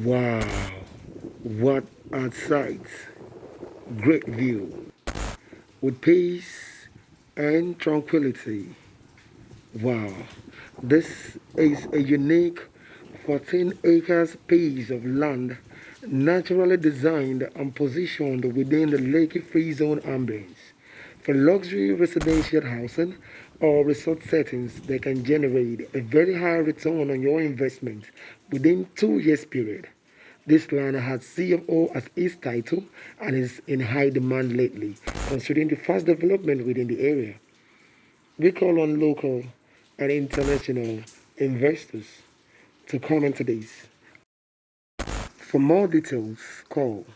Wow, what a sight! Great view with peace and tranquility. Wow, this is a unique 14 acres piece of land naturally designed and positioned within the Lekki Free Zone ambience for luxury residential housing or resort settings that can generate a very high return on your investment within 2 years period. This land has CFO as its title and is in high demand lately, considering the fast development within the area. We call on local and international investors to come into this. For more details, call